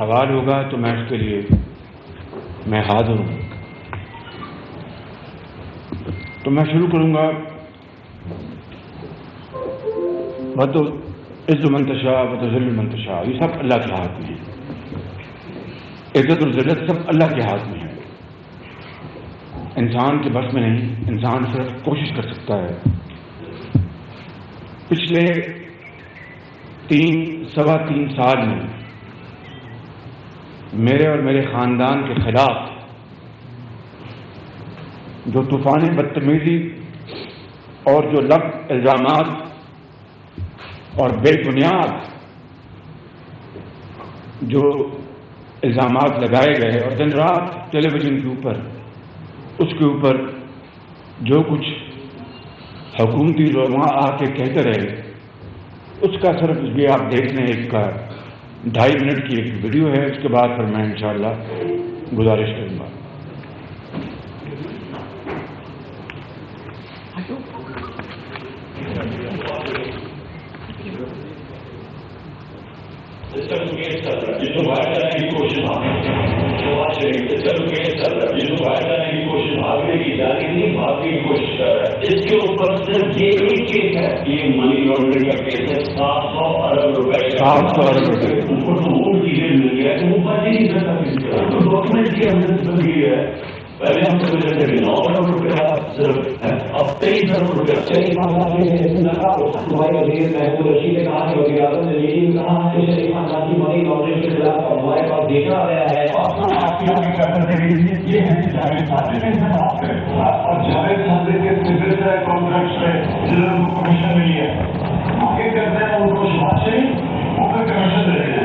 سوال ہوگا تو میں اس کے لیے میں حاضر ہوں. تو میں شروع کروں گا عز من تشاء و تذل من تشاء. یہ سب اللہ کے ہاتھ میں ہے. عزت اور ذلت سب اللہ کے ہاتھ میں ہے. انسان کے بس میں نہیں. انسان صرف کوشش کر سکتا ہے. پچھلے 3 سال میں میرے اور میرے خاندان کے خلاف جو طوفان بدتمیزی اور جو لفظ الزامات اور بے بنیاد جو الزامات لگائے گئے اور دن رات ٹیلی ویژن کے اوپر اس کے اوپر جو کچھ حکومتی لوگ وہاں آ کے کہتے رہے، اس کا صرف یہ آپ دیکھ لیں. ایک کا 2.5 منٹ کی ایک ویڈیو ہے. اس کے بعد پھر میں انشاءاللہ گزارش کروں گا. اس کے اوپر صرف یہ ایک کیس ہے، یہ منی لانڈرنگ کا کیس ہے. 700 ارب روپے ان کو تو وہ چیزیں مل گیا کہ وہ بچ ہی نہیں سکتا. ڈاکومنٹ کی اندر بن گئی ہے. پہلے ہم سمجھ رہے تھے 9 ارب روپیہ صرف ہے، اب 23 ارب روپیہ. ہمارے وزیر محمود رشید نے کہا کہ وزیر اعظم نے یہ بھی کہا کہ شریف خاندان کی منی لانڈرنگ کے خلاف ہمارے پاس دیکھا آیا ہے. یہ ہے جاوید صاحب اور جاوید صاحب کے سیکرٹری ہے کانٹریکٹ میں جنرل کمیشن نہیں ہے. آگے کرتے ہیں ان کو شباب سے وہ پھر کمیشن دے ہیں.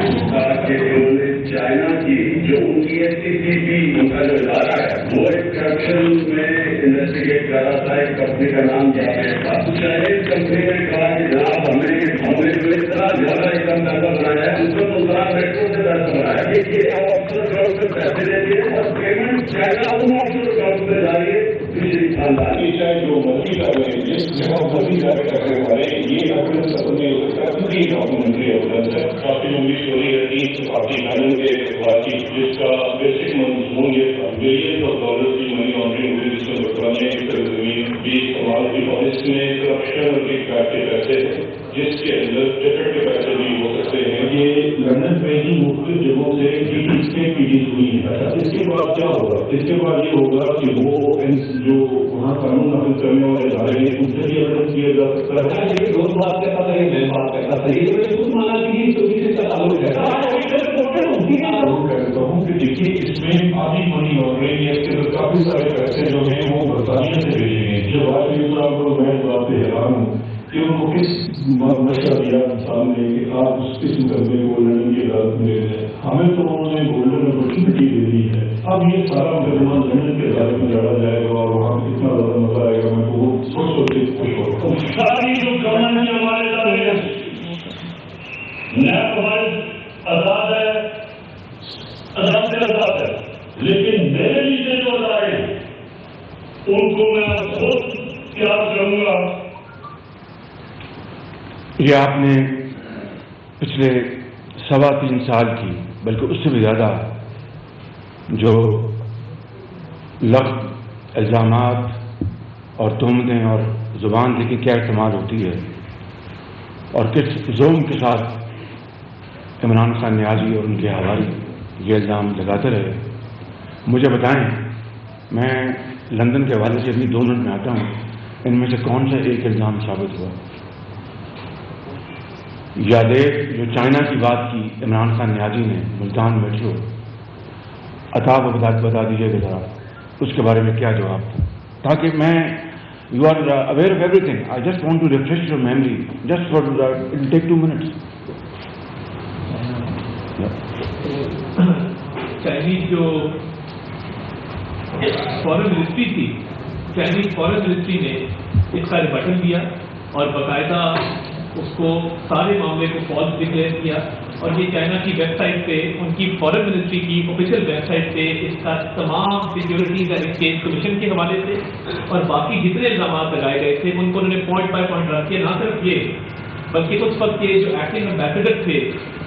چائنا کی جو ان کی SCCP ان کا جو ادارہ ہے وہ ایک کرپشن میں انویسٹیگیٹ کر رہا تھا. ایک کمپنی کا نام جاوید تھا. چائنیز کمپنی نے کہا کہ جناب ہمیں جو اتنا زیادہ ایکم پیسہ بنایا ہے ان کو تو ذرا میٹرو سے پیسہ بنایا ہے کہ افسر گراؤنڈ سے پیسے دیتے ہیں اور پیمنٹ چائنا ان افسر گراؤنڈ سے جا رہی ہے. دوسری خاندانی چاہے جو مرضی کر رہے ہیں جس جگہ مرضی جا کے کرنے والے یہ ایویڈنس سب نہیں ہو سکتا. پوری ڈاکومنٹری ایویڈنس ہے. کافی لمبی اسٹوری رہتی کافی بہنوں کے بات چیت جس کا بیسک مضمون یہ تھا بلین آف ڈالرز کی منی لانڈرنگ ہوئی جس میں برطانیہ کی زمین بھی استعمال کی اور اس میں کرپشن اور کک بیک کے پیسے جس کے اندر ٹکٹ کے پیسے بھی ہو سکتے ہیں. یہ لندن میں ہی مختلف جگہوں سے پیڈیز ہوئی ہے. اس کے بعد کیا ہوگا؟ اس کے بعد یہ ہوگا کہ وہ جو وہاں قانون نافذ کرنے والے ادارے ہیں ان سے بھی ایویڈنس کیا جا سکتا ہے. یہ روز بات کرتا تھا یہ میں بات کرتا تھا یہ خود مانا کہ اس کا تعلق ہے. دیکھیے اس میں آدھی منی لانڈرنگ اس کے کافی سارے پیسے جو ہیں وہ برطانیہ سے بھیجے گئے. جب آج صاحب کو میں اس بات سے حیران ہوں کہ ان کو کس مشورہ دیا سامنے کہ آپ اس قسم کرنے کو لڑنے کی اجازت دے دیں. ہمیں تو انہوں نے گولڈن اپرچونٹی دے دی ہے. اب یہ سارا مقدمہ لندن کے ادارے میں لڑا جائے گا اور وہاں کتنا زیادہ مزہ آئے گا. میں بہت سوچ کے خوش ہوتا ہوں. ساری جو گورنمنٹ ہمارے ادارے نیب ہمارے آزاد ہے آزاد ہے لیکن میرے لیے جو ادارے ان کو میں خود پیار کروں گا. یہ آپ نے پچھلے 3.25 سال کی بلکہ اس سے بھی زیادہ جو لفظ الزامات اور تہمتیں اور زبان دیکھی کیا استعمال ہوتی ہے اور کس زوم کے ساتھ عمران خان نیازی اور ان کے حوالی یہ الزام لگاتے رہے. مجھے بتائیں میں لندن کے حوالے سے بھی 2 منٹ میں آتا ہوں ان میں سے کون سا ایک الزام ثابت ہوا؟ یادیب جو چائنا کی بات کی عمران خان نیازی نے ملتان میٹرو عطا بتا دیجیے گا ذرا اس کے بارے میں کیا جواب تھا تاکہ میں you are aware of every thing. I just want to refresh your memory just for it will take 2 minutes. Chinese جو فارن منسٹری تھی چائنیز فارن منسٹری نے اس کا بٹن دیا اور باقاعدہ اس کو سارے معاملے کو فالس ڈکلیئر کیا اور یہ چائنا کی ویب سائٹ پہ ان کی فارن منسٹری کی آفیشیل ویب سائٹ پہ اس کا تمام سیکورٹیز اینڈ ایکسچینج کمیشن کے حوالے سے اور باقی جتنے الزامات لگائے گئے تھے ان کو انہوں نے پوائنٹ بائی پوائنٹ رکھ کے نہ صرف یہ بلکہ اس وقت کے جو ایکٹنگ امبیسڈر تھے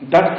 10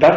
10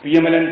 PMLN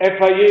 FIA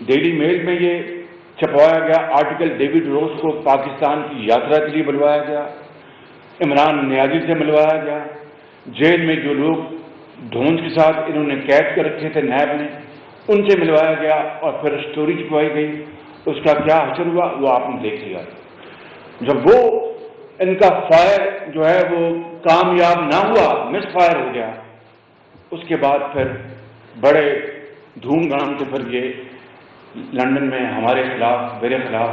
ڈیلی میل میں یہ چھپوایا گیا آرٹیکل، ڈیوڈ روز کو پاکستان کی یاترا کے لیے بلوایا گیا، عمران نیازی سے ملوایا گیا، جیل میں جو لوگ دھونج کے ساتھ انہوں نے قید کر رکھے تھے نیب نے، ان سے ملوایا گیا، اور پھر اسٹوری چھپوائی گئی۔ اس کا کیا حشر ہوا وہ آپ نے دیکھ لیا۔ جب وہ ان کا فائر جو ہے وہ کامیاب نہ ہوا، مس فائر ہو گیا، اس کے بعد پھر بڑے دھوم دھام سے پھر یہ لندن میں ہمارے خلاف، میرے خلاف،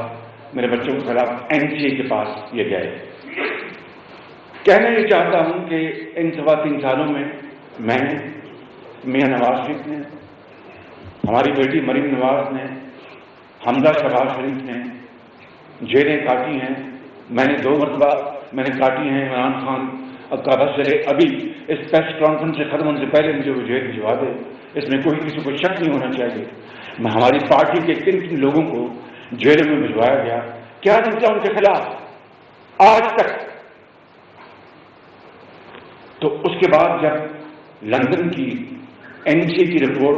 میرے بچوں کے خلاف NCA کے پاس یہ گئے۔ کہنا یہ چاہتا ہوں کہ ان 3.25 سالوں میں میں نے، میاں نواز شریف نے، ہماری بیٹی مریم نواز نے، حمزہ شہباز شریف نے جیلیں کاٹی ہیں۔ میں نے 2 مرتبہ میں نے کاٹی ہیں۔ عمران خان کا بس ابھی اس پریس کانفرنس سے ختم ہونے سے پہلے مجھے وہ جیل بھجوا دے، اس میں کوئی کسی کو شک نہیں ہونا چاہیے۔ میں ہماری پارٹی کے کن لوگوں کو جیل میں بھجوایا گیا، کیا نہیں کیا ان کے خلاف آج تک۔ تو اس کے بعد جب لندن کی NCA کی رپورٹ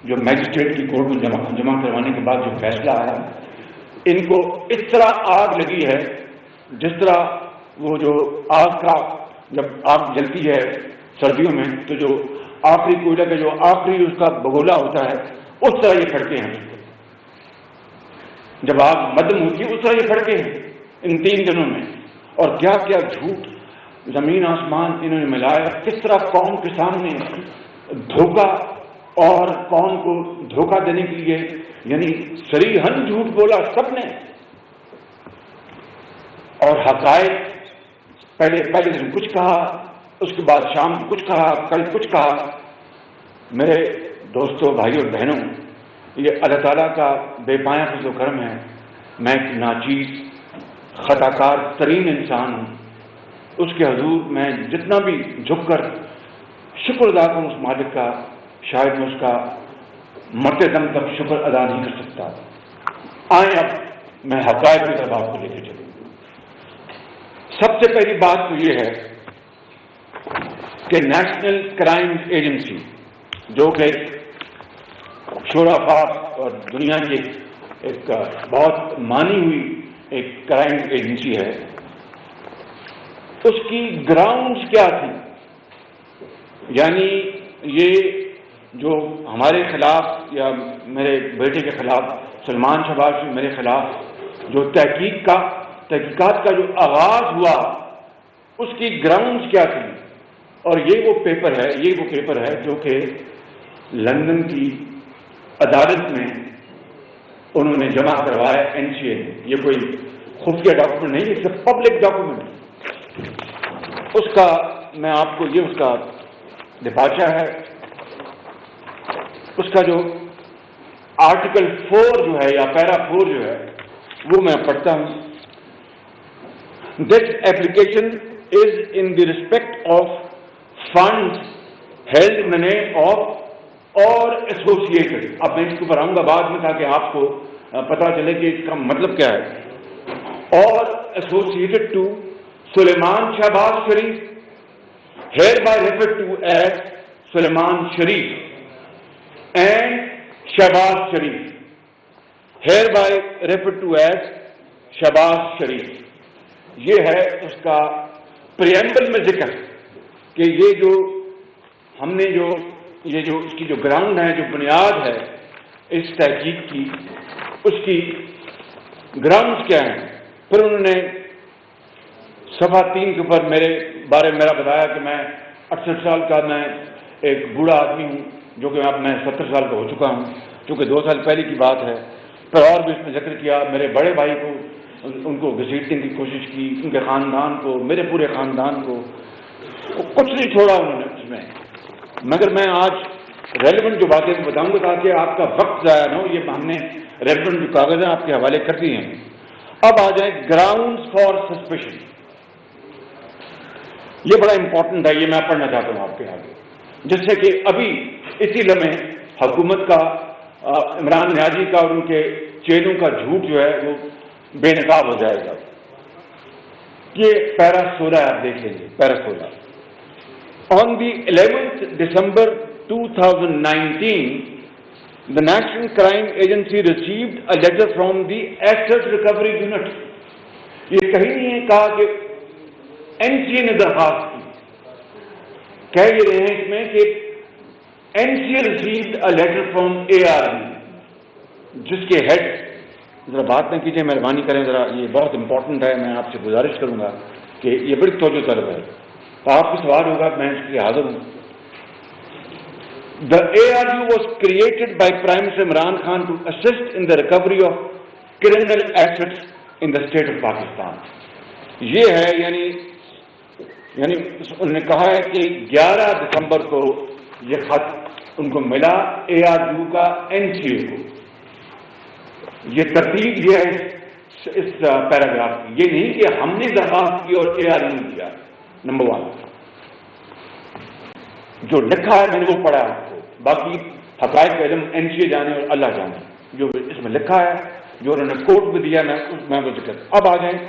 جو میجسٹریٹ کی کورٹ میں جمع کروانے کے بعد جو فیصلہ آیا، ان کو اس طرح آگ لگی ہے جس طرح وہ جو آگ کا، جب آگ جلتی ہے سردیوں میں تو جو آخری کوئلہ کا جو آخری اس کا بگولا ہوتا ہے، اس طرح یہ پھڑکے ہیں۔ جب آگ مدم ہوتی ہے اس طرح یہ پھڑکے ہیں ان 3 دنوں میں۔ اور کیا کیا جھوٹ، زمین آسمان انہوں نے ملایا، کس طرح قوم کے سامنے دھوکہ، اور قوم کو دھوکہ دینے کے لیے یعنی صریحاً جھوٹ بولا سب نے، اور حقائق پہلے دن کچھ کہا، اس کے بعد شام کو کچھ کہا، کل کچھ کہا۔ میرے دوستوں، بھائیوں اور بہنوں، یہ اللہ تعالیٰ کا بے پایہ فضل و کرم ہے۔ میں ایک ناچیز، خطا کار ترین انسان ہوں، اس کے حضور میں جتنا بھی جھک کر شکر ادا کروں اس مالک کا، شاید میں اس کا مرتے دم تک شکر ادا نہیں کر سکتا۔ آئیں اب میں حقائق کی طرف آپ کو لے کے چلوں۔ سب سے پہلی بات تو یہ ہے کہ نیشنل کرائم ایجنسی، جو کہ شورا اور دنیا کی ایک بہت مانی ہوئی ایک کرائم ایجنسی ہے، اس کی گراؤنڈز کیا تھی؟ یعنی یہ جو ہمارے خلاف یا میرے بیٹے کے خلاف، سلمان شہباز میرے خلاف جو تحقیقات کا جو آغاز ہوا، اس کی گراؤنڈز کیا تھی؟ اور یہ وہ پیپر ہے جو کہ لندن کی عدالت میں انہوں نے جمع کروایا NCA نے۔ یہ کوئی خفیہ ڈاکومنٹ نہیں، یہ پبلک ڈاکومنٹ۔ اس کا میں آپ کو اس کا دپاچہ ہے، اس کا جو آرٹیکل 4 جو ہے یا پیرا 4 جو ہے وہ میں پڑھتا ہوں۔ This application is in the respect of funds held in the name of or associated۔ اب میں اس کو پڑھاؤں گا بعد میں تاکہ آپ کو پتہ چلے کہ اس کا مطلب کیا ہے۔ اور associated to Sulaiman Shahbaz Sharif, hereby referred to as Sulaiman Sharif and Shahbaz Sharif, hereby referred to as Shahbaz شریف۔ یہ ہے اس کا پریمبل میں ذکر کہ یہ جو ہم نے اس کی جو گراؤنڈ ہے، جو بنیاد ہے اس تحقیق کی، اس کی گراؤنڈز کیا ہیں۔ پھر انہوں نے صفحہ 3 کے اوپر میرے بارے میں میرا بتایا کہ میں 68 سال کا میں ایک بوڑھا آدمی ہوں، جو کہ اب میں 70 سال کا ہو چکا ہوں، چونکہ 2 سال پہلے کی بات ہے۔ پھر اور بھی اس میں ذکر کیا میرے بڑے بھائی کو، ان کو گھسیٹنے کی کوشش کی، ان کے خاندان کو، میرے پورے خاندان کو، کچھ نہیں چھوڑا انہوں نے اس میں۔ مگر میں آج ریلیونٹ جو باتیں بتاؤں گا تاکہ آپ کا وقت ضائع نہ ہو۔ یہ ہم نے ریلیونٹ جو کاغذ ہیں آپ کے حوالے کر دیے ہیں۔ اب آ جائیں گراؤنڈز فار سسپیشن۔ یہ بڑا امپورٹنٹ ہے، یہ میں پڑھنا چاہتا ہوں آپ کے آگے، جس سے کہ ابھی اسی لمحے حکومت کا، عمران نیازی کا اور ان کے چیلوں کا جھوٹ جو ہے وہ بے نقاب ہو جائے گا۔ یہ پیرا 16 آپ دیکھ لیجیے، پیرا 16۔ On the 11th December 2019, the National Crime Agency received a letter from the Asset Recovery Unit. یہ کہیں نہیں ہے کہا کہ NCA نے درخواست کی. کہہ یہ رہے ہیں اس میں کہ NCA received a letter from ARB, جس کے ہیڈ, ذرا بات نہ کیجیے مہربانی کریں, ذرا یہ بہت امپورٹنٹ ہے, میں آپ سے گزارش کروں گا کہ یہ بڑی توجہ طلب ہے. تو آپ کو سوال ہوگا, میں اس کے لیے حاضر ہوں. The ARU was created by Prime Minister Imran Khan to assist in the recovery of criminal assets in the state of Pakistan. یہ ہے یعنی انہوں نے کہا ہے کہ 11 دسمبر کو یہ خط ان کو ملا ARU کا NCA کو. یہ ترتیب یہ ہے اس پیراگراف کی, یہ نہیں کہ ہم نے درخواست کی اور ARU نے دیا. نمبر 1 جو لکھا ہے میں نے وہ پڑھا آپ کو, باقی حقائق کا علم NCA جانے اور اللہ جانے. جو اس میں لکھا ہے, جو انہوں نے کوٹ میں دیا, میں وہ ذکر. اب آ جائیں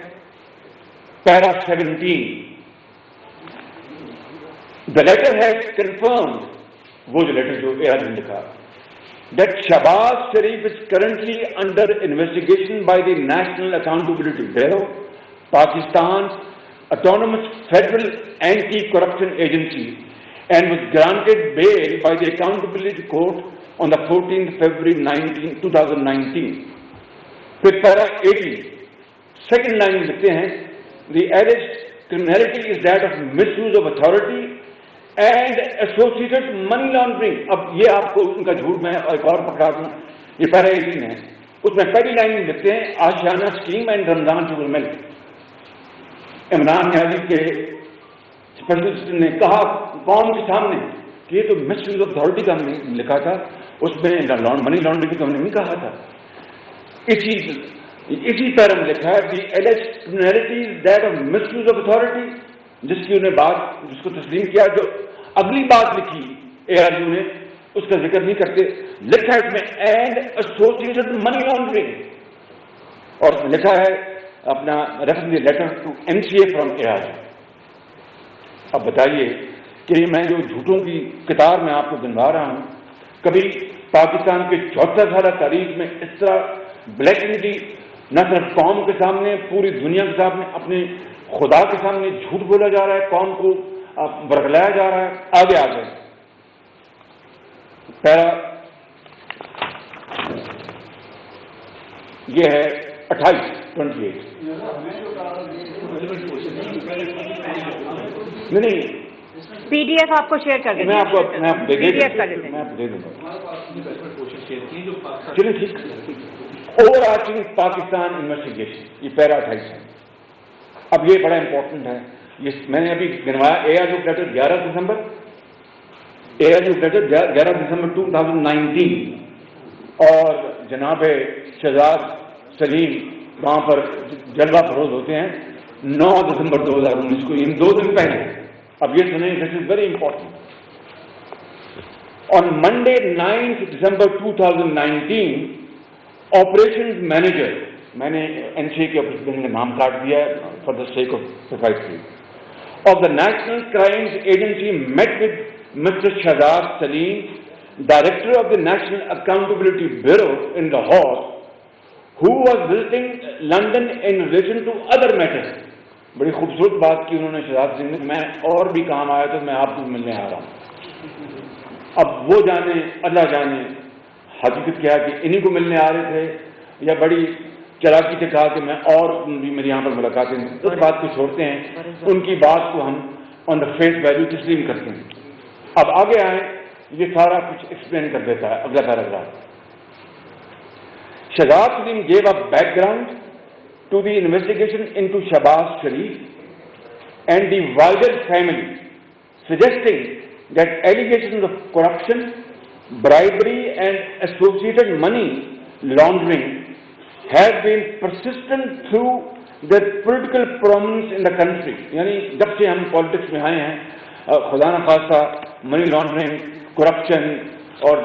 پیرا 17. The letter has confirmed, وہ جو لیٹر جو ARU نے لکھا, that Shahbaz Sharif is currently under investigation by the National Accountability Bureau, Pakistan's autonomous federal anti-corruption agency, and was granted bail by the Accountability Court on the 14th February 2019. Phi para 18, second line میں لکھتے ہیں, the alleged criminality is that of misuse of authority and associated money laundering. اب یہ آپ کو ان کا جھوٹ میں ایک اور پکڑا دوں, یہ پیرا 18 ہے, اس میں پہلی لائن میں لکھتے ہیں Ashiana scheme and Ramzan sugar mill. Imran Niazi کے اسپیشلسٹ نے کہا قوم کے سامنے کہ یہ تو مس یوز آف اتھارٹی کا ہم نے لکھا تھا, اس میں منی لانڈرنگ کا ہم نے نہیں کہا تھا. اسی طرح میں لکھا ہے the alleged criminality that of misuse of authority, جس کی انہیں بات, جس کو تسلیم کیا. جو اگلی بات لکھی ARU نے اس کا ذکر نہیں کرتے, لکھا ہے اس میں اینڈ ایسوسیٹڈ منی لانڈرنگ, اور اس میں لکھا ہے اپنا reference letter to NCA from ARU. اب بتائیے کہ میں جو جھوٹوں کی کتار میں آپ کو گنوا رہا ہوں, کبھی پاکستان کے 74 سالہ تاریخ میں اس طرح بلیکلی نہ صرف قوم کے سامنے, پوری دنیا کے سامنے, اپنے خدا کے سامنے جھوٹ بولا جا رہا ہے, قوم کو برگلایا جا رہا ہے. آگے پیرا یہ ہے 28. نہیں PDF آپ کو شیئر کر دیں, میں آپ کو PDF کر دیتے ہیں. میں آپ کو دے دوں گا. چلیے ٹھیک. اوور آرچنگ پاکستان انویسٹیگیشن, یہ پیرا 28 ہے. اب یہ بڑا امپورٹنٹ ہے, یہ میں نے ابھی گنوایا. ARU لیٹر 11 دسمبر 2019, اور جناب شہزاد سلیم وہاں پر جلوہ فروز ہوتے ہیں 9 دسمبر 2019 کو, ان 2 دن پہلے. اب یہ سنیں, this is very important. On Monday 9 December 2019, operations manager, میں نے NCA کے آپریشن کا نام کاٹ دیا ہے فار دا سیک آف سفائسی, of the National Crimes Agency met with Mr Shahzad Saleem, director of the National Accountability Bureau in Lahore, who was visiting London in relation to other matters. بڑی خوبصورت بات کی انہوں نے شہزاد سنگھ نے, میں اور بھی کام آیا تو میں آپ کو ملنے آ رہا ہوں. اب وہ جانے اللہ جانے حقیقت کیا کہ انہی کو ملنے آ رہے تھے یا بڑی چلاکی سے کہا کہ میں اور بھی میری یہاں پر ملاقاتیں. اس بات کو چھوڑتے ہیں, ان کی بات کو ہم آن دا فیس ویلیو تسلیم کرتے ہیں. اب آگے آئیں, یہ سارا کچھ ایکسپلین کر دیتا ہے اگلا paragraph. Shahzad Salim gave a background to the investigation into Shahbaz Sharif and the wider family, suggesting that allegations of corruption, bribery and associated money laundering have been persistent through their political prominence in the country. یعنی جب سے ہم politics میں آئے ہیں, خدا نہ خواستہ money laundering, corruption اور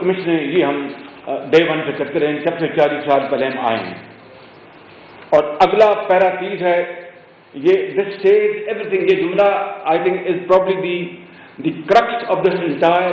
کمشنیں, یہ ہم ڈے 1 سے کرتے رہے, جب سے 40 سال پہلے ہم آئے ہیں. اور اگلا پیرا 30 ہے, یہ دس سیز ایوری تھنگ. یہ جملہ I think is probably the crux of this entire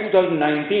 2019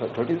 29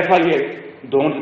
FIA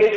1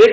1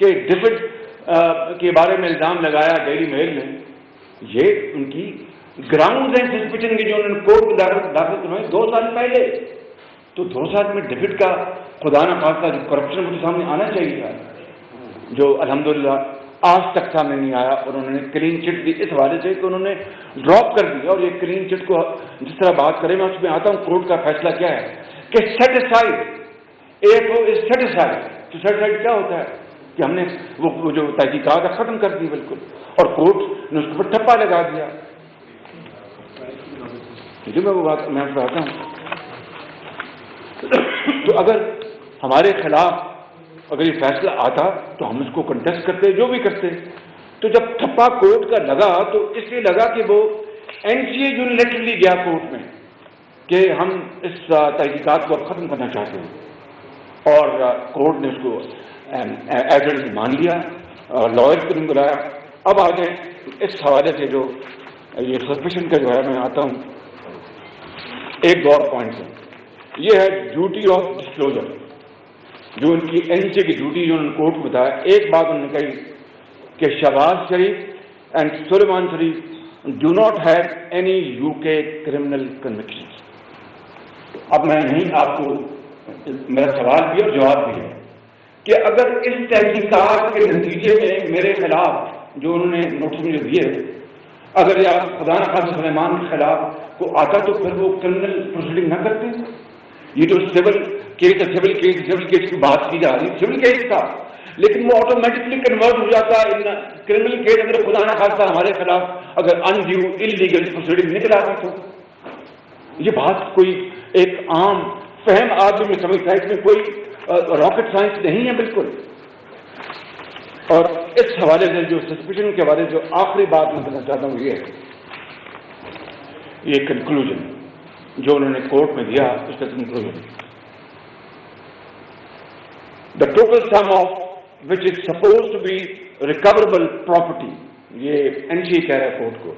کہ ڈیفڈ کے بارے میں الزام لگایا ڈیلی میل نے، یہ ان کی گراؤنڈ اینڈ سسپیشن کی جو انہوں نے کورٹ میں داخل کروائی 2 سال پہلے، تو 2 سال میں ڈیفڈ کا خدا نہ خواستہ جو کرپشن مجھے سامنے آنا چاہیے تھا، جو الحمدللہ آج تک سامنے نہیں آیا، اور انہوں نے کلین چٹ دی اس حوالے سے کہ انہوں نے ڈراپ کر دیا. اور یہ کلین چٹ کو جس طرح بات کریں میں اس میں آتا ہوں، کورٹ کا فیصلہ کیا ہے کہ سیٹسفائڈ، AFO از سیٹسفائڈ. تو سیٹسفائڈ کیا ہوتا ہے کہ ہم نے وہ جو تحقیقات ختم کر دی بالکل، اور کورٹ نے اس پر ٹھپا لگا دیا. جو میں وہ بات میں آتا ہوں، تو اگر ہمارے خلاف اگر یہ فیصلہ آتا تو ہم اس کو کنٹیسٹ کرتے، جو بھی کرتے. تو جب ٹھپا کورٹ کا لگا تو اس لیے لگا کہ وہ NCA یونیلیٹرلی گیا کورٹ میں کہ ہم اس تحقیقات کو ختم کرنا چاہتے ہیں، اور کورٹ نے اس کو ایویڈنس مان لیا، لائر کو بلایا. اب آگے اس حوالے سے جو یہ سسپیشن کا جو ہے میں آتا ہوں ایک اور پوائنٹ ہے، یہ ہے ڈیوٹی آف ڈسکلوجر، جو ان کی NCA کی ڈیوٹی جو انہوں نے کورٹ کو بتایا. ایک بات انہوں نے کہی کہ Shahbaz Sharif and Suleman Sharif do not have any UK criminal convictions. اب میں نہیں، آپ کو میرا سوال بھی اور جواب بھی ہے کہ اگر اس تحقیقات کے نتیجے میں میرے خلاف جو انہوں نے نوٹس مجھے دیے، اگر یا خدا نہ خواستہ سلیمان کے خلاف کو آتا تو پھر وہ کرمنل پروسیڈنگ نہ کرتے. یہ جو سول کیس کی بات کی جا رہی سول کیس تھا، لیکن وہ آٹومیٹکلی کنورٹ ہو جاتا ہے کرمنل کیس اگر خدا نہ خواستہ ہمارے خلاف اگر انڈیو انلیگل پروسیڈنگ نکل آتی. تو یہ بات کوئی ایک عام فہم آدمی میں سمجھتا ہے، اس میں کوئی راکٹ سائنس نہیں ہے بالکل. اور اس حوالے سے جو سسپیشن کے حوالے سے جو آخری بات میں کہنا چاہتا ہوں یہ ہے، یہ کنکلوژن جو انہوں نے کورٹ میں دیا، اس کا conclusion the total sum of which is supposed to be recoverable property، یہ NCA کہہ رہا ہے کورٹ کو،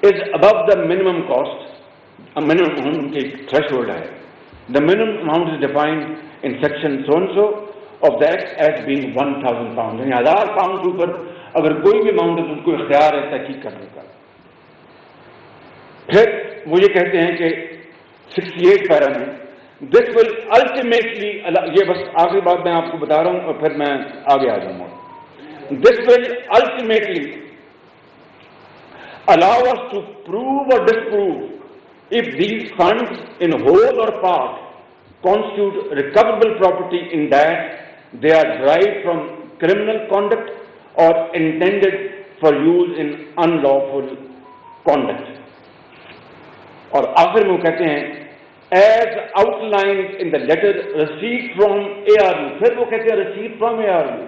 is above the minimum cost. minimum ان کی threshold ہے. The minimum amount is defined in section so and so of the act as being 1000 pounds. یعنی 1000 pound کے اوپر اگر کوئی بھی اماؤنٹ ہے تو ان کو اختیار ہے تحقیق کرنے کا. پھر وہ یہ کہتے ہیں کہ 68 پیرا میں this will ultimately، یہ بس آخری بات میں آپ کو بتا رہا ہوں اور پھر میں آگے آ جاؤں گا. This will ultimately allow us to prove or disprove if these funds in whole or part constitute recoverable property in that they are derived from criminal conduct or intended for use in unlawful conduct. اور آخر میں وہ کہتے ہیں as outlined in the letter received from ARU. پھر وہ کہتے ہیں received from ARU.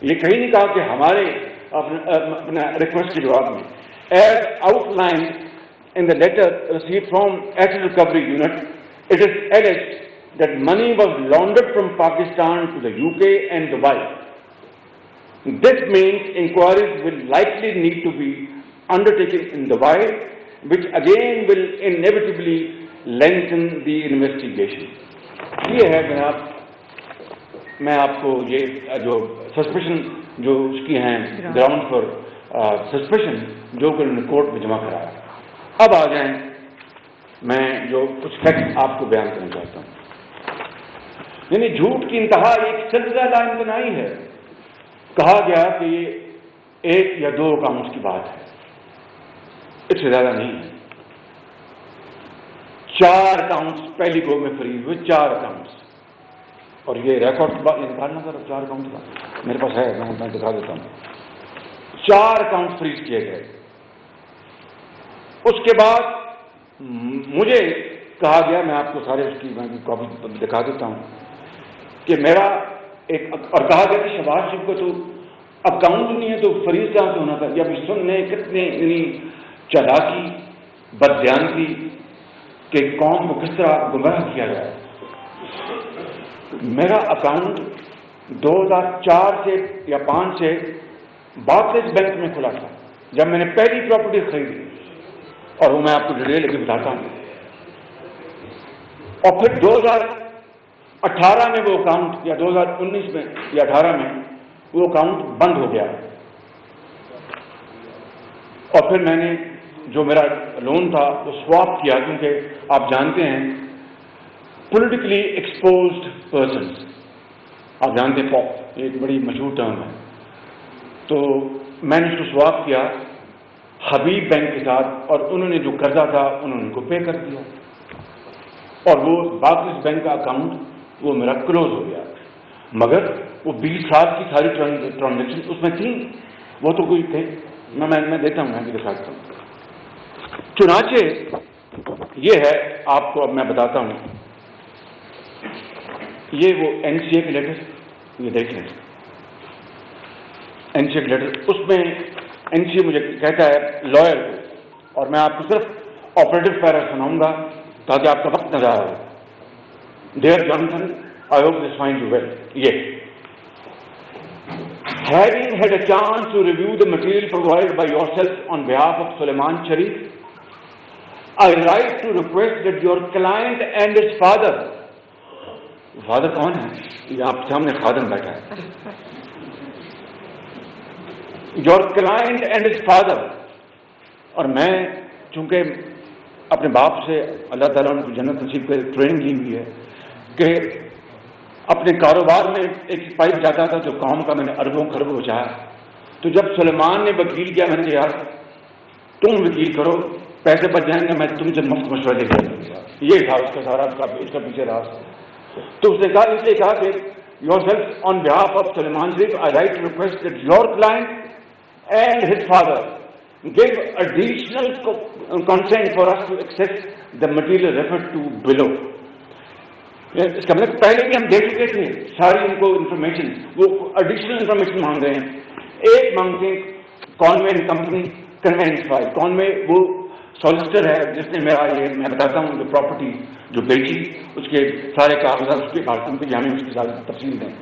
یہ کہیں نہیں کہا کہ ہمارے اپنا ریکویسٹ کے جواب میں. As outlined in the letter received from Asset Recovery Unit, it is alleged that money was laundered from Pakistan to the UK and Dubai. This means inquiries will likely need to be undertaken in Dubai, which again will inevitably lengthen the investigation. یہ ہے جناب، میں آپ کو یہ جو suspicion جو اس کی ہیں گراؤنڈ پر سسپیشن جو کہ انہوں نے کورٹ میں جمع کرایا. اب آ جائیں، میں جو کچھ فیکٹ آپ کو بیان کرنا چاہتا ہوں. یعنی جھوٹ کی انتہا ایک سلسلہ لا امتناعی ہے. کہا گیا کہ یہ 1 یا 2 اکاؤنٹس کی بات ہے، اس سے زیادہ نہیں ہے. 4 اکاؤنٹس پہلی گو میں فریز ہوئے، 4 اکاؤنٹس. اور یہ ریکارڈ نکالنا تھا 4 اکاؤنٹ کا، میرے پاس ہے، میں دکھا دیتا ہوں. 4 اکاؤنٹ فریز کیے گئے. اس کے بعد مجھے کہا گیا، میں آپ کو سارے اس کی کاپی دکھا دیتا ہوں کہ میرا ایک، اور کہا گیا کہ شہباز شریف کو تو اکاؤنٹ نہیں ہے تو فریز کہاں سے ہونا تھا. یا اب سننے کتنے چالاکی بددیانتی کہ قوم کو کس طرح گمراہ کیا جائے. میرا اکاؤنٹ 2004 سے یا 5 سے بارکلیز بینک میں کھلا تھا جب میں نے پہلی پراپرٹی خریدی، اور وہ میں آپ کو ڈیٹیل لے بتاتا ہوں. اور پھر 2018 میں وہ اکاؤنٹ، یا 2019 میں یا 18 میں وہ اکاؤنٹ بند ہو گیا، اور پھر میں نے جو میرا لون تھا وہ سواپ کیا، کیونکہ آپ جانتے ہیں پولیٹیکلی ایکسپوزڈ پرسنس، آپ جانتے ہیں پاپ ایک بڑی مشہور ٹرم ہے، تو میں نے اس کو سواپ کیا حبیب بینک کے ساتھ، اور انہوں نے جو قرضہ تھا انہوں نے ان کو پے کر دیا، اور وہ بارکلیز بینک کا اکاؤنٹ وہ میرا کلوز ہو گیا، مگر وہ 20 سال کی ساری ٹرانزیکشن اس میں تھیں، وہ تو کوئی تھے، میں دیتا ہوں، میں بھی دکھاتا ہوں۔ چنانچہ یہ ہے، آپ کو اب میں بتاتا ہوں، یہ وہ این سی اے کے لیٹر، یہ دیکھ لیں این سی اے کے لیٹر، اس میں این سی اے مجھے کہتا ہے لائر کو، اور میں آپ کو صرف آپریٹو پیرا سناؤں گا تاکہ آپ کا وقت نہ ضائع ہو۔ Dear Johnson, I hope this find you well, یہ having had a chance to review the material provided by yourself on behalf of Sulaiman Sharif, I write to request that your client and his father, father کون ہے؟ یہ آپ سامنے خادم بیٹھا ہے، your client and his father، اور میں چونکہ اپنے باپ سے اللہ تعالیٰ نے جنت نصیب کر ٹریننگ لی ہوئی ہے کہ اپنے کاروبار میں ایک پائپ جاتا تھا جو قوم کا میں نے اربوں خربوں بچایا، تو جب سلیمان نے وکیل کیا میں نے کہا یار تم وکیل کرو، پیسے بچ جائیں گے، میں تم سے مفت مشورے دے دوں گا، یہ تھا اس کا سارا اس کا پیچھے راز۔ تو اس نے کہا، اس لیے کہا کہ yourself on behalf of Suleman Sharif I write to request that your client and his father give additional consent for us to access the material referred to below۔ اس کا مطلب پہلے بھی ہم دے چکے تھے ساری ان کو انفارمیشن، وہ ایڈیشنل انفارمیشن مانگ رہے ہیں۔ ایک مانگتے ہیں کانوے کمپنی کنوینس فائل، کانوے وہ سالسٹر ہے جس نے میرا یہ میں بتاتا ہوں جو پراپرٹی جو بیچی، اس کے سارے کاغذات اس کے کاغذات پہ ہمیں اس کی ساری تفصیل دیں،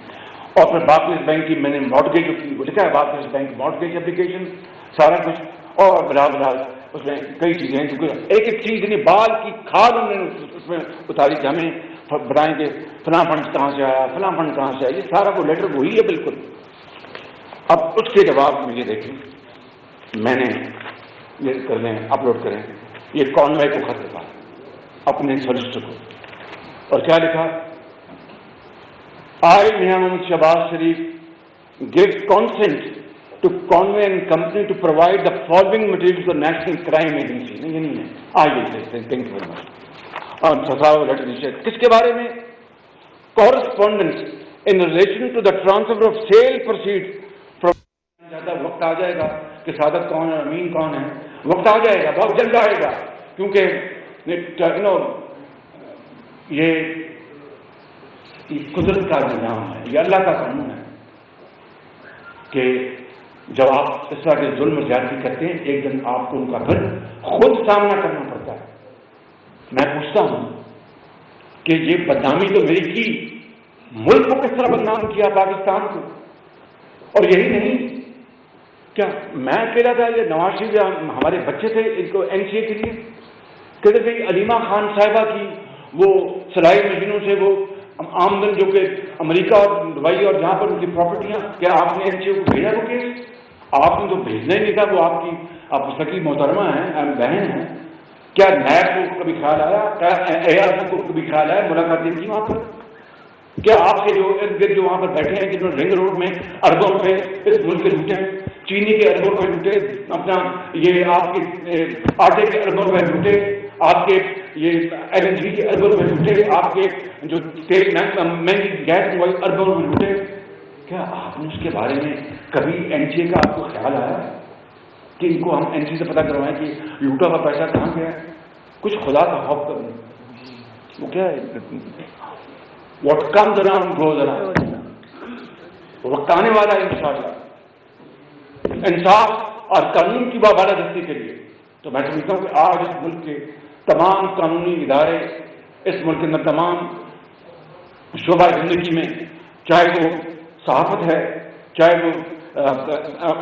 اور پھر بارکلیز بینک کی میں نے مارگیج کی، وہ لکھا ہے بارکلیز بینک مارگیج اپلیکیشن، سارا کچھ، اور بلا بلا اس میں کئی چیزیں ہیں، کیونکہ ایک ایک چیز یعنی بال کی کھاد انہوں نے اس میں اتاری کہ ہمیں بتائیں کہ فلاں فنڈ کہاں سے آیا، فلاں فنڈ کہاں سے آیا، یہ سارا وہ لیٹر وہی ہے بالکل۔ اب اس کے جواب میں یہ دیکھیں، میں نے یہ کر لیں اپلوڈ کریں، یہ کانوے کو خط لکھا اپنے سالسٹر کو، اور کیا لکھا؟ I Mian Muhammad Shahbaz Sharif gave consent to Conway and company to provide the following material to National Crime Agency, نہیں یہ نہیں ہے، آئیے تھینک یو ویری مچ۔ اور لیٹر نیچے کس کے بارے میں؟ Correspondence in relation to the transfer of sale proceed from, وقت آ جائے گا کہ سعادت کون ہے، امین کون ہے، وقت آ جائے گا، بہت جلد آئے گا، کیونکہ یہ قدرت کا نظام ہے، یہ اللہ کا قانون ہے کہ جب آپ اس طرح کے ظلم و زیادتی کرتے ہیں ایک دن آپ کو ان کا پھر خود سامنا کرنا پڑتا ہے۔ میں پوچھتا ہوں کہ یہ بدنامی تو میری کی، ملک کو کس طرح بدنام کیا، پاکستان کو، اور یہی نہیں کیا میں اکیلا تھا، یہ نواز شریف ہمارے بچے تھے ان کو این سی اے کے لیے، کہتے تھے علیمہ خان صاحبہ کی وہ سلائی مشینوں سے وہ آمدن جو کہ امریکہ اور دبئی اور جہاں پر ان کی پراپرٹیاں، کیا آپ نے این سی اے کو بھیجا وہ کیس؟ آپ نے تو بھیجنا ہی نہیں تھا، وہ آپ کی آپ سکی محترمہ ہیں، بہن ہیں، کیا نیب کو کبھی خیال آیا، کیا اے آر کو کبھی خیال آیا ملاقاتیں کی وہاں پر؟ کیا آپ کے جو ارد گرد جو وہاں پر بیٹھے ہیں جنہوں نے رنگ روڈ میں اربوں روپے اس ملک کے لوٹے ہیں، چینی کے اربوں روپے لوٹے، اپنا یہ آپ کے آٹے کے اربوں روپے لوٹے، آپ کے یہ ایل این جی کے اربوں روپے لوٹے، آپ کے جو تیل مہنگی گیس موبائل اربوں روپے لوٹے، کیا آپ نے اس کے بارے میں کبھی این سی اے کا آپ کو خیال آیا کہ ان کو ہم این سی سے پتہ کروائیں کہ لوٹا کا پیسہ کہاں گیا ہے؟ کچھ خدا کا خوف کرنا، وہ کیا ہے what comes around goes around, وقت آنے والا ہے انشاءاللہ انصاف اور قانون کی بالادستی کے لیے۔ تو میں سمجھتا ہوں کہ آج اس ملک کے تمام قانونی ادارے، اس ملک کے اندر تمام شعبہ زندگی میں، چاہے وہ صحافت ہے، چاہے وہ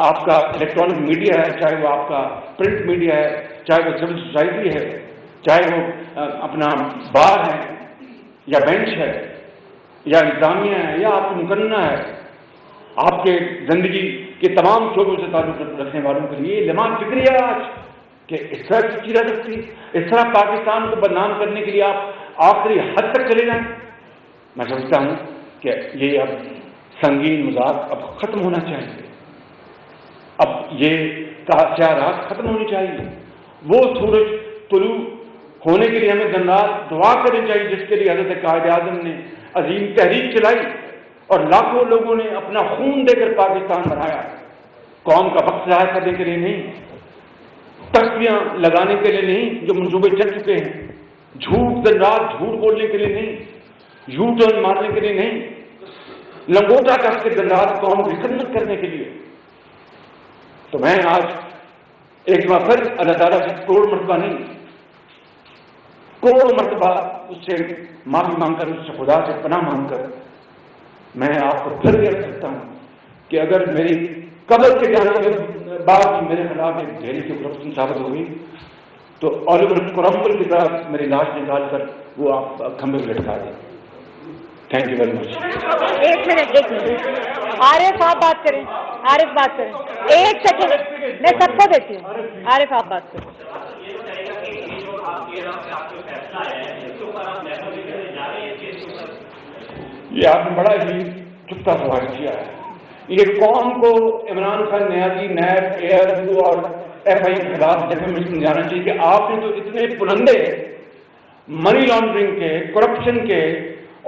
آپ کا الیکٹرانک میڈیا ہے، چاہے وہ آپ کا پرنٹ میڈیا ہے، چاہے وہ سول سوسائٹی ہے، چاہے وہ اپنا بار ہے یا بینچ ہے یا انتظامیہ ہے یا آپ کی مقننہ ہے، آپ کے زندگی کے تمام شعبوں سے تعلق رکھنے والوں کے لیے لمحہ فکری ہے آج کہ اس طرح کی چیز رہ سکتی ہے، اس طرح پاکستان کو بدنام کرنے کے لیے آپ آخری حد تک چلے جائیں. میں سمجھتا ہوں کہ یہ اب سنگین مذاق اب ختم ہونا چاہیے، اب یہ خیالات ختم ہونی چاہیے. وہ سورج طلوع ہونے کے لیے ہمیں دن رات دعا کرنی چاہیے جس کے لیے حضرت قائد اعظم نے عظیم تحریک چلائی اور لاکھوں لوگوں نے اپنا خون دے کر پاکستان بنایا. قوم کا وقت ضائع کرنے کے لیے نہیں، تختیاں لگانے کے لیے نہیں جو منصوبے چل چکے ہیں، جھوٹ دن رات جھوٹ بولنے کے لیے نہیں، یو ٹرن مارنے کے لیے نہیں، لنگوٹا کر کے دن رات قوم کی خدمت کرنے کے لیے. تو میں آج ایک بار پھر اللہ تعالیٰ سے کروڑ مرتبہ نہیں، کروڑ مرتبہ اس سے معافی مانگ کر، اس سے خدا سے پناہ مانگ کر میں آپ کو پھر کہہ سکتا ہوں کہ اگر میری قبر کے جانے کے بعد میرے خلاف ایک ڈھیری کی کرپشن ثابت ہوگی تو اولیور کرمبل کی طرح میری لاش نکال کر وہ آپ کھمبے پہ لٹکا دیں. Thank you very much. ایک منٹ عارف آپ بات کریں، عارف بات کریں، ایک سیکنڈ میں سب کو دیتی ہوں. عارف آپ بات کریں. یہ آپ نے بڑا ہی چپتا سوال کیا ہے. یہ قوم کو عمران خان نیازی، نیب، ARU اور FI کے خلاف ڈیفیمیشن جانا چاہیے کہ آپ نے تو اتنے پلندے منی لانڈرنگ کے، کرپشن کے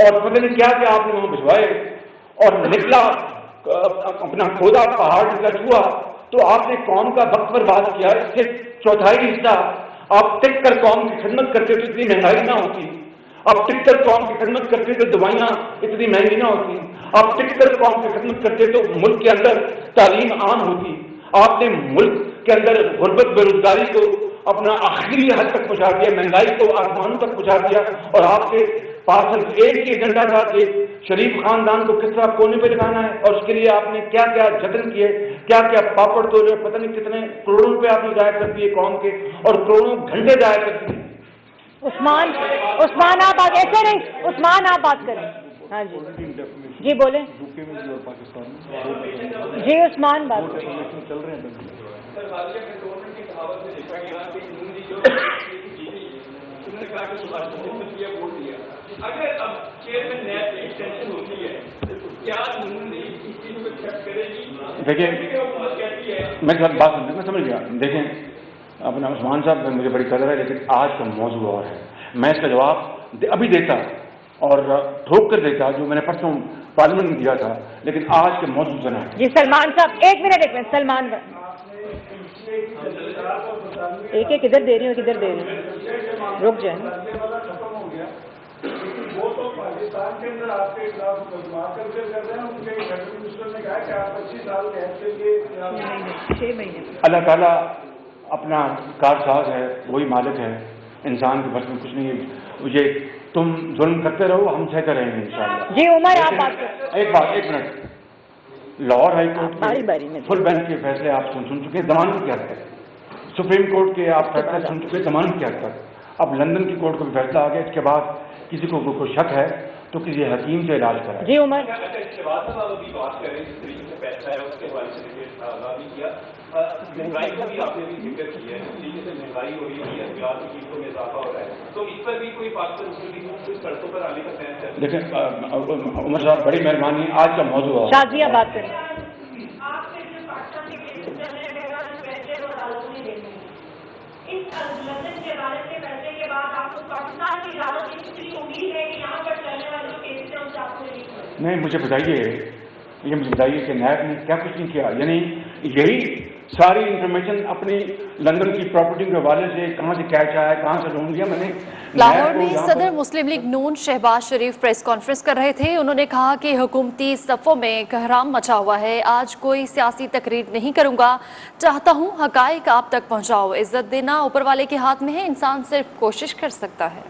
اور پتہ نہیں کیا کہ آپ نے وہاں بھجوائے اور نکلا اپنا کھودا پہاڑ کا چوہا تو آپ نے قوم کا وقت برباد کیا. اس سے چوتھائی حصہ آپ ٹک کر قوم کی خدمت کرتے تو اتنی مہنگائی نہ ہوتی. آپ ٹک کر قوم کی خدمت کرتے تو دوائیاں اتنی مہنگی نہ ہوتی. آپ ٹک کر قوم کی خدمت کرتے تو ملک کے اندر تعلیم عام ہوتی. آپ نے ملک کے اندر غربت بے روزگاری کو اپنا آخری حد تک پہنچا دیا، مہنگائی کو آسمانوں تک پہنچا دیا. اور آپ کے پاس صرف ایک ہی ایجنڈا تھا کہ شریف خاندان کو کس طرح کونے پہ لگانا ہے، اور اس کے لیے آپ نے کیا کیا جتن کیے، کیا کیا پاپڑ تولے، پتہ نہیں کتنے کروڑوں روپے آپ نے ضائع کر دیے قوم کے اور کروڑوں گھنٹے ضائع کر دیے. عثمان آپ بات ایسے نہیں، عثمان آپ بات کریں. ہاں جی بولیں. جی عثمان بات کریں. دیکھیں میں بات سمجھ گیا. دیکھیں اپنا عثمان صاحب مجھے بڑی قدر ہے لیکن آج کا موضوع اور ہے. میں اس کا جواب ابھی دیتا اور ٹھوک کر دیتا جو میں نے پرسوں پارلیمنٹ میں دیا تھا، لیکن آج کے موضوع سے نہ. جی سلمان صاحب ایک منٹ سلمان ایک کدھر دے رہی ہوں کدھر دے رہی ہوں، رک جائیں. وہ تو پاکستان کے اندر آپ کے خلاف مقدمات کر رہے ہیں. ان کے فیڈرل منسٹر نے کہا کہ آپ 25 سال کے حصے کے 6 مہینے. اللہ تعالیٰ اپنا کارساز ہے، وہی مالک ہے، انسان کے بس میں کچھ نہیں ہے. یہ تم ظلم کرتے رہو، ہم سہتے رہیں گے انشاءاللہ. جی عمر آپ بات کریں. ایک منٹ. لاہور ہائی کورٹ کے فل بینچ کے فیصلے آپ سن چکے ہیں ضمانت کی حد تک. سپریم کورٹ کے آپ فیصلے سن چکے ہیں ضمانت کی حد تک. اب لندن کی کورٹ کا بھی فیصلہ آ گیا. اس کے بعد کسی کو کوئی شک ہے تو کسی حکیم سے علاج کرائے. جی عمر بات کریں جس طریقے سے فیصلہ ہے اس کے حوالے سے بھی کیا مہنگائی کا بھی آپ نے بھی ذکر کیا ہے. جس طریقے سے مہنگائی ہو رہی ہے، غذا کی قیمتوں میں اضافہ ہو رہا ہے، تو اس پر بھی کوئی پاکستان سڑکوں پر آنے کا فیصلہ ہے. دیکھیں عمر صاحب بڑی مہربانی، آج کا موضوع ہے. شازیہ بات کریں. نہیں مجھے بتائیے کہ نیب نے کیا کچھ نہیں کیا. یعنی یہی ساری انفارمیشن اپنی لندن کی پراپرٹی کے حوالے سے کہاں سے کیش آیا، کہاں سے لون لیا. میں نے لاہور میں صدر مسلم لیگ نون شہباز شریف پریس کانفرنس کر رہے تھے. انہوں نے کہا کہ حکومتی صفوں میں کہرام مچا ہوا ہے. آج کوئی سیاسی تقریر نہیں کروں گا، چاہتا ہوں حقائق آپ تک پہنچاؤ. عزت دینا اوپر والے کے ہاتھ میں ہے، انسان صرف کوشش کر سکتا ہے.